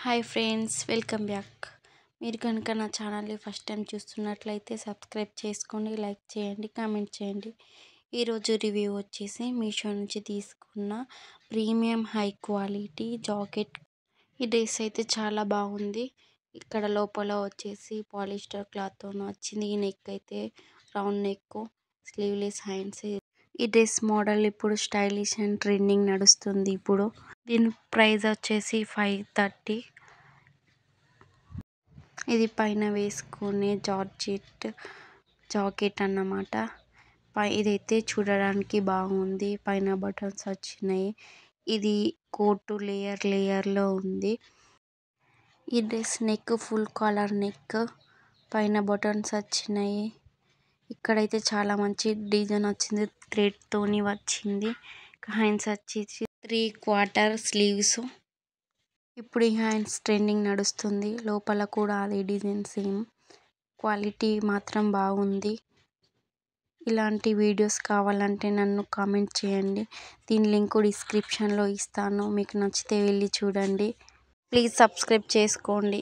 Hi friends, welcome back. మీరు కనుక నా ఛానల్ని ఫస్ట్ టైం చూస్తున్నట్లయితే సబ్స్క్రైబ్ చేసుకోండి, లైక్ చేయండి, కామెంట్ చేయండి. ఈరోజు రివ్యూ వచ్చేసి మీషో నుంచి తీసుకున్న ప్రీమియం హై క్వాలిటీ జాకెట్. ఈ డ్రెస్ అయితే చాలా బాగుంది. ఇక్కడ లోపల వచ్చేసి పాలిస్టర్ క్లాత్తో వచ్చింది. ఈ నెక్ అయితే రౌండ్ నెక్, స్లీవ్లెస్ హ్యాండ్స్. ఈ డ్రెస్ మోడల్ ఇప్పుడు స్టైలిష్ అండ్ ట్రెండింగ్ నడుస్తుంది. ఇప్పుడు దీని ప్రైస్ వచ్చేసి 530. ఇది పైన వేసుకునే జాకెట్ అన్నమాట. ఇదైతే చూడడానికి బాగుంది. పైన బటన్స్ వచ్చినాయి. ఇది కోటు లేయర్లో ఉంది. ఈ dress neck full collar neck, పైన బటన్స్ వచ్చినాయి. ఇక్కడైతే చాలా మంచి డిజైన్ వచ్చింది, థ్రెడ్ తోని వచ్చింది. హ్యాండ్స్ వచ్చేసి 3/4 స్లీవ్స్. ఇప్పుడు ఈ హ్యాండ్స్ ట్రెండింగ్ నడుస్తుంది. లోపల కూడా అదే డిజైన్ సేమ్. క్వాలిటీ మాత్రం బాగుంది. ఇలాంటి వీడియోస్ కావాలంటే నన్ను కామెంట్ చేయండి. దీని లింక్ డిస్క్రిప్షన్లో ఇస్తాను. మీకు నచ్చితే వెళ్ళి చూడండి. ప్లీజ్ సబ్స్క్రైబ్ చేసుకోండి.